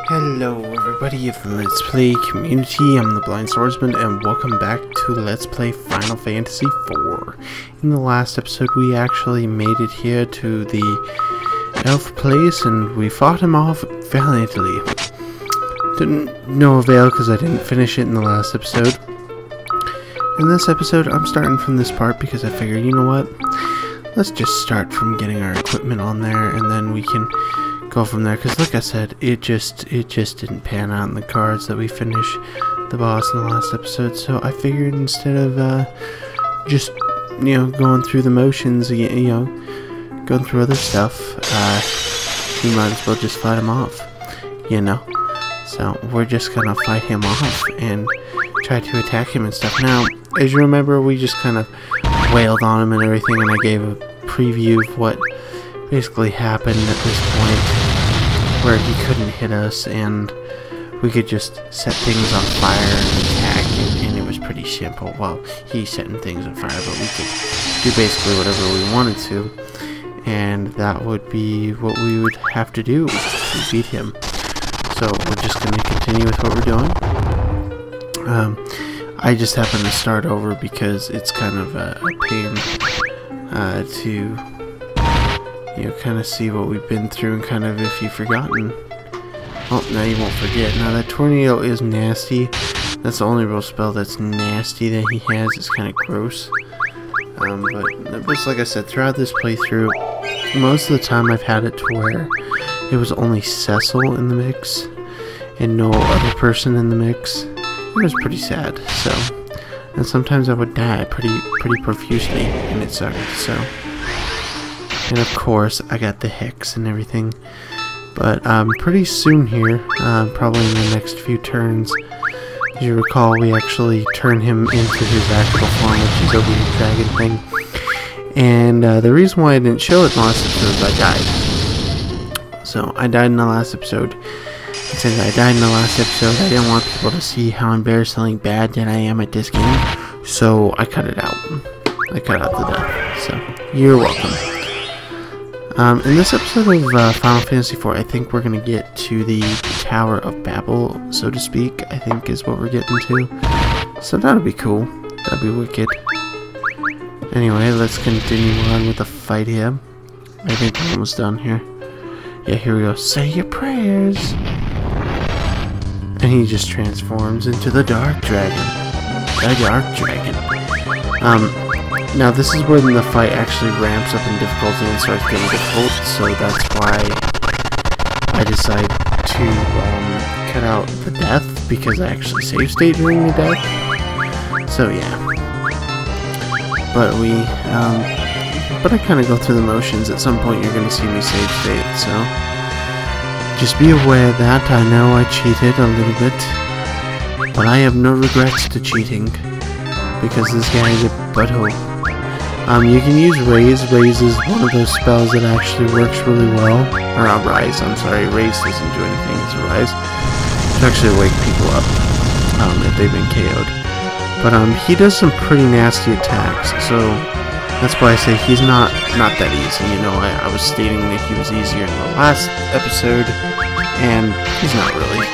Hello everybody of the Let's Play community, I'm the Blind Swordsman and welcome back to Let's Play Final Fantasy IV. In the last episode we actually made it here to the elf place and we fought him off valiantly. Didn't no avail because I didn't finish it in the last episode. In this episode I'm starting from this part because I figured, you know what, let's just start from getting our equipment on there and then we can go from there, because like I said, it just didn't pan out in the cards that we finished the boss in the last episode. So I figured instead of just going through the motions, going through other stuff, we might as well just fight him off, so we're just gonna fight him off and try to attack him and stuff. Now as you remember, we just kind of wailed on him and everything, and I gave a preview of what basically happened at this point, where he couldn't hit us and we could just set things on fire and attack, and it was pretty simple. Well, he's setting things on fire, but we could do basically whatever we wanted to, and that would be what we would have to do to beat him. So we're just going to continue with what we're doing. I just happened to start over because it's kind of a pain to kind of see what we've been through, and kind of if you've forgotten. Oh, now you won't forget. Now that tornado is nasty. That's the only real spell that's nasty that he has. It's kind of gross. But just like I said, throughout this playthrough, most of the time I've had it to where it was only Cecil in the mix and no other person in the mix. It was pretty sad. So, and sometimes I would die pretty profusely, and it sucked. So. And of course, I got the hex and everything. But pretty soon here, probably in the next few turns, as you recall, we actually turn him into his actual form, which is a weird dragon thing. And the reason why I didn't show it in the last episode is I died. So I died in the last episode. And since I died in the last episode, I didn't want people to see how embarrassingly bad that I am at this game. So I cut it out. I cut out the death. So you're welcome. In this episode of Final Fantasy IV, I think we're going to get to the Tower of Babel, so to speak, I think is what we're getting to. So that'll be cool. That'll be wicked. Anyway, let's continue on with the fight here. I think we're almost done here. Yeah, here we go. Say your prayers! And he just transforms into the Dark Dragon. The Dark Dragon. Now this is when the fight actually ramps up in difficulty and starts getting difficult, so that's why I decided to cut out the death, because I actually save state during the death. So yeah. But I kind of go through the motions. At some point you're going to see me save state, so just be aware that I know I cheated a little bit, but I have no regrets to cheating, because this guy is a butthole. You can use Raise. Raise is one of those spells that actually works really well. Or Rise, I'm sorry. Raise doesn't do anything, it's a Rise. To actually wake people up, if they've been KO'd. But, he does some pretty nasty attacks, so that's why I say he's not that easy. I was stating that he was easier in the last episode, and he's not really.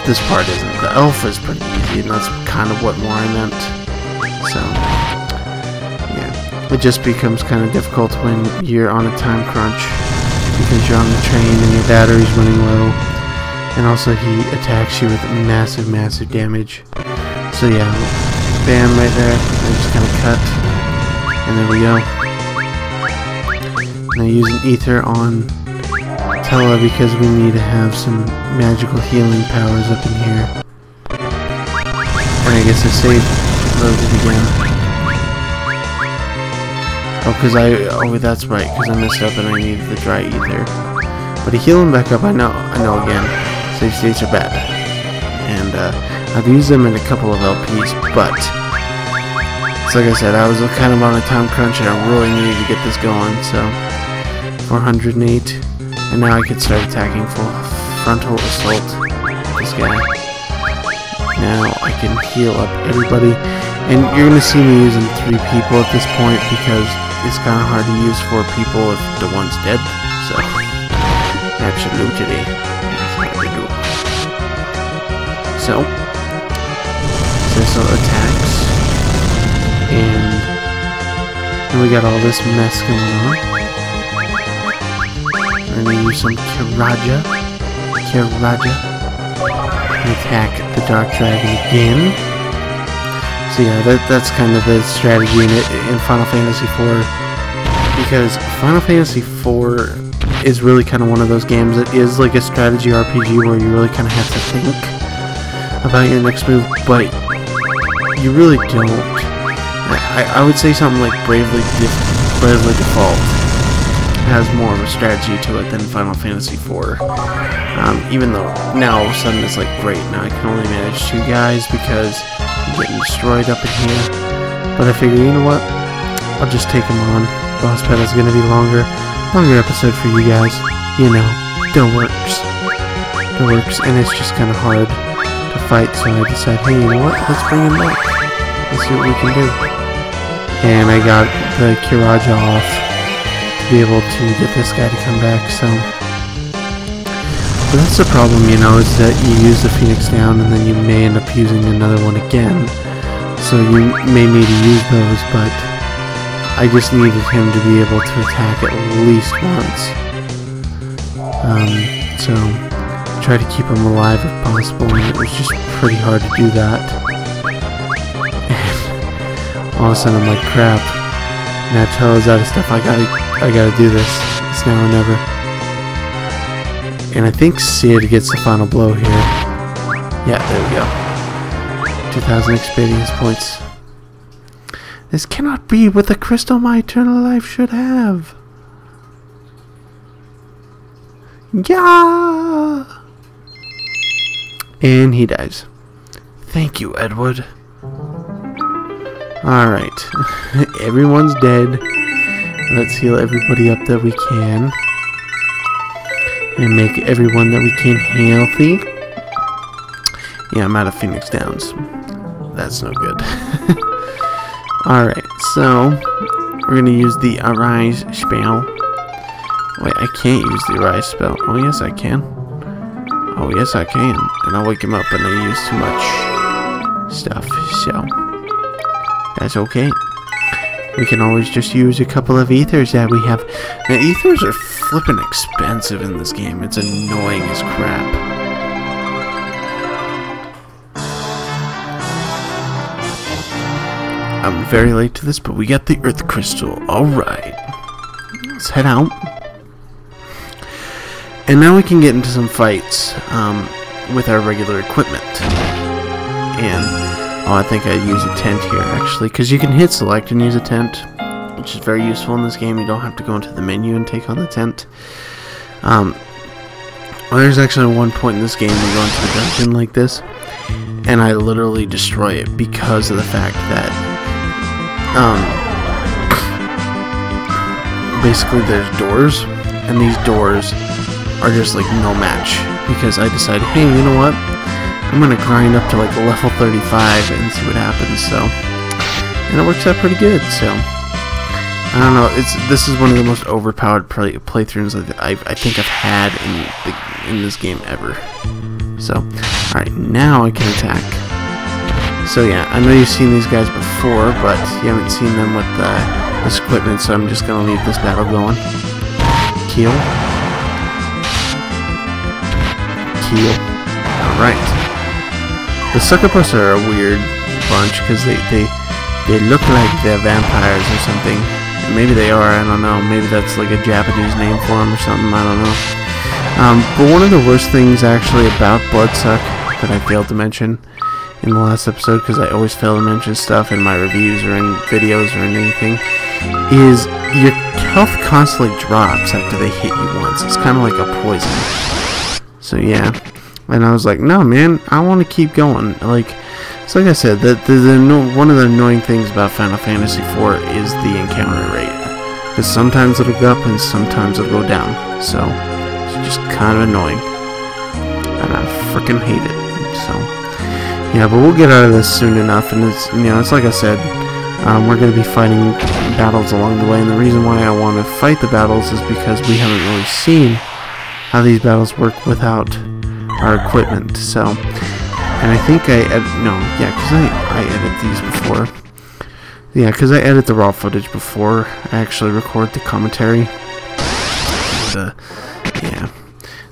This part isn't. The elf is pretty easy, and that's kind of what more I meant. So it just becomes kind of difficult when you're on a time crunch, because you're on the train and your battery's running low, and also he attacks you with massive damage. So yeah, bam, right there, I just kind of cut, and there we go. And I use an ether on Tella because we need to have some magical healing powers up in here. And I guess I saved loaded again. Oh, that's right, because I messed up and I needed the dry ether. But to heal him back up, I know again, save states are bad. And I've used them in a couple of LPs, but it's like I said, I was kind of on a time crunch and I really needed to get this going, so 408, and now I can start attacking full frontal assault this guy. Now I can heal up everybody, and you're going to see me using 3 people at this point because it's kind of hard to use 4 people if the one's dead, so absolutely. So attacks, and we got all this mess going on. We're gonna use some Kiraja, and attack the Dark Dragon again. So yeah, that's kind of the strategy in Final Fantasy IV, because Final Fantasy IV is really kind of one of those games that is like a strategy RPG where you really kind of have to think about your next move, but you really don't. I would say something like Bravely Default has more of a strategy to it than Final Fantasy IV. Even though now all of a sudden it's like, great, now I can only manage 2 guys because I'm getting destroyed up in here. But I figure, you know what? I'll just take them on. Boss battle's gonna be longer episode for you guys. You know, it works, and it's just kind of hard to fight. So I decided, hey, you know what? Let's bring him back. Let's see what we can do. And I got the Kiraja off to be able to get this guy to come back. So but that's the problem, you know, is that you use the Phoenix down and then you may end up using another one again. So you may need to use those, but I just needed him to be able to attack at least once. So try to keep him alive if possible, and it was just pretty hard to do that. And all of a sudden I'm like, crap, Natella is out of stuff. I gotta do this. It's now or never. And I think Sid gets the final blow here. Yeah, there we go. 2,000 experience points. This cannot be what the crystal my eternal life should have. Yeah! And he dies. Thank you, Edward. Alright. Everyone's dead. Let's heal everybody up that we can. And make everyone that we can healthy. Yeah, I'm out of Phoenix Downs. That's no good. Alright, so we're going to use the Arise spell. Wait, I can't use the Arise spell. Oh, yes, I can. Oh, yes, I can. And I'll wake him up and I use too much stuff, so that's okay. We can always just use a couple of ethers that we have. Now, ethers are flippin' expensive in this game. It's annoying as crap. I'm very late to this, but we got the Earth Crystal. Alright. Let's head out. And now we can get into some fights with our regular equipment. And, oh, I think I'd use a tent here, actually, because you can hit select and use a tent, which is very useful in this game. You don't have to go into the menu and take on the tent. Well, there's actually one point in this game we go into a dungeon like this, and I literally destroy it because of the fact that basically there's doors, and these doors are just like no match, because I decided, hey, you know what, I'm gonna grind up to like level 35 and see what happens. So, and it works out pretty good. So I don't know, this is one of the most overpowered playthroughs I think I've had in this game ever. So alright, now I can attack. So yeah, I know you've seen these guys before, but you haven't seen them with this equipment, so I'm just going to leave this battle going. Kill. Kill. Alright. The succubus are a weird bunch, because they look like they're vampires or something. Maybe they are, I don't know. Maybe that's like a Japanese name for them or something, I don't know. But one of the worst things actually about Bloodsuck that I failed to mention in the last episode, because I always fail to mention stuff in my reviews or in videos or in anything, is your health constantly drops after they hit you once. It's kind of like a poison. So yeah, and I was like, no man, I want to keep going. So like I said, one of the annoying things about Final Fantasy IV is the encounter rate, because sometimes it'll go up and sometimes it'll go down. So it's just kind of annoying, and I freaking hate it. So yeah, but we'll get out of this soon enough, and it's like I said, we're going to be fighting battles along the way, and the reason why I want to fight the battles is because we haven't really seen how these battles work without our equipment. So And I think I edit these before. Yeah, because I edit the raw footage before I actually record the commentary. And, yeah,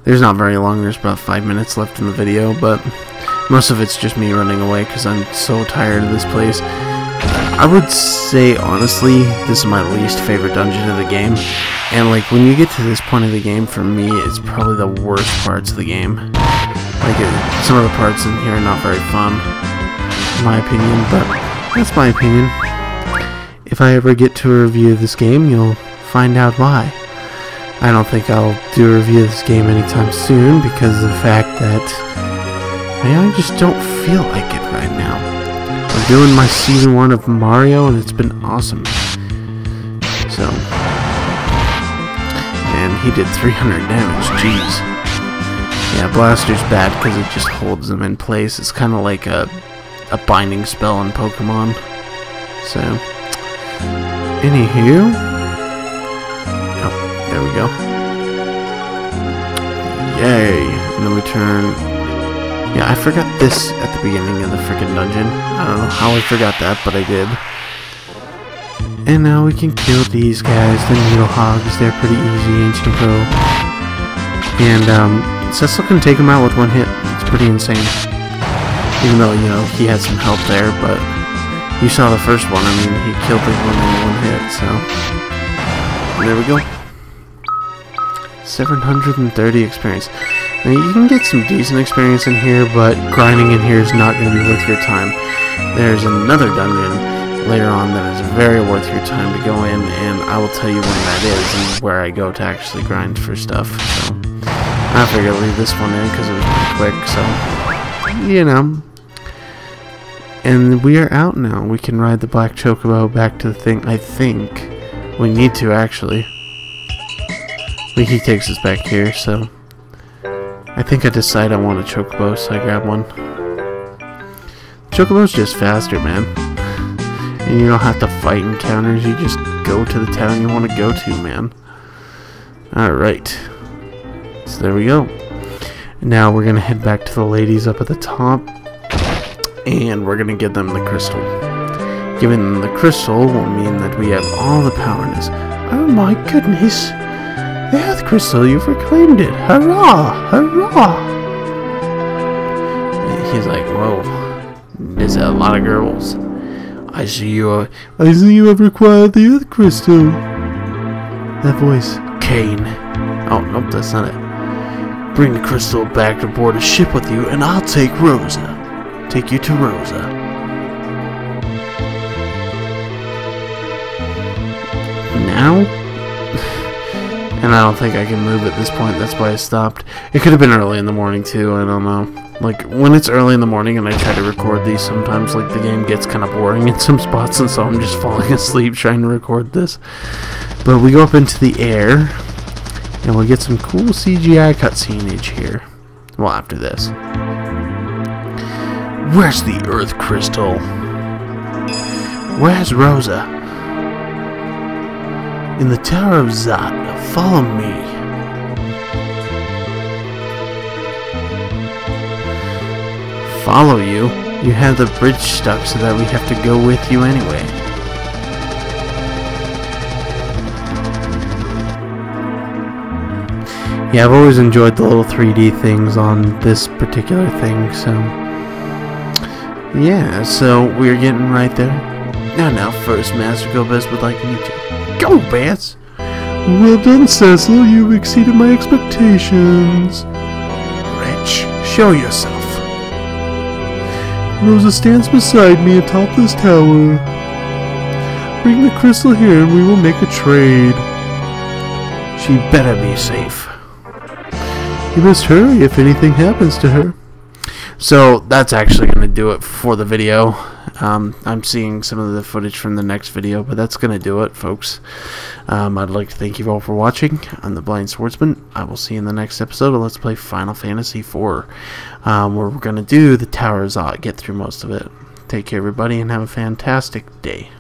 there's not very long. There's about 5 minutes left in the video, but most of it's just me running away because I'm so tired of this place. I would say, honestly, this is my least favorite dungeon of the game. And, like, when you get to this point of the game, for me, it's probably the worst parts of the game. Like, some of the parts in here are not very fun, in my opinion, but that's my opinion. If I ever get to a review of this game, you'll find out why. I don't think I'll do a review of this game anytime soon because of the fact that I just don't feel like it right now. I'm doing my season 1 of Mario and it's been awesome. So, and he did 300 damage, jeez. Yeah, Blaster's bad because it just holds them in place. It's kind of like a binding spell in Pokemon. So, anywho, oh, there we go. Yay! And then we turn. Yeah, I forgot this at the beginning of the freaking dungeon. I don't know how I forgot that, but I did. And now we can kill these guys, the needle hogs. They're pretty easy, Ancient Crow. And Cecil can take them out with one hit. It's pretty insane. Even though, you know, he had some help there, but you saw the first one. I mean, he killed the one in one hit, so there we go. 730 experience. Now, you can get some decent experience in here, but grinding in here is not going to be worth your time. There's another dungeon later on that is very worth your time to go in, and I will tell you when that is and where I go to actually grind for stuff. So I figured I'd leave this one in because it was pretty quick, so, you know. And we are out now. We can ride the Black Chocobo back to the thing. I think we need to, actually. He takes us back here, so I think I decide I want a Chocobo, so I grab one. Chocobo's just faster, man. And you don't have to fight encounters, you just go to the town you want to go to, man. Alright. So there we go. Now we're going to head back to the ladies up at the top. And we're going to give them the crystal. Giving them the crystal will mean that we have all the power in us. Oh my goodness! The Earth Crystal, you've reclaimed it! Hurrah! Hurrah! And he's like, whoa. There's a lot of girls. I see you have acquired the Earth Crystal. That voice. Kane. Oh, nope, that's not it. Bring the crystal back aboard a ship with you, and I'll take Rosa. Take you to Rosa. Now? And I don't think I can move at this point, that's why I stopped. It could have been early in the morning too, I don't know. Like, when it's early in the morning and I try to record these, sometimes like the game gets kind of boring in some spots, and so I'm just falling asleep trying to record this. But we go up into the air, and we'll get some cool CGI cutscenage here. Well, after this. Where's the Earth Crystal? Where's Rosa? In the Tower of Zot. Follow me. Follow you? You have the bridge stuck so that we have to go with you anyway. Yeah, I've always enjoyed the little 3D things on this particular thing, so yeah, so we're getting right there. Now, first, Master Gobez would like to meet you. Go, Bass! Well done, Cecil. You've exceeded my expectations. Wretch, show yourself. Rosa stands beside me atop this tower. Bring the crystal here and we will make a trade. She better be safe. You must hurry if anything happens to her. So that's actually going to do it for the video. I'm seeing some of the footage from the next video, but that's going to do it, folks. I'd like to thank you all for watching. I'm the Blind Swordsman. I will see you in the next episode of Let's Play Final Fantasy IV, where we're going to do the Tower of Zot, get through most of it. Take care, everybody, and have a fantastic day.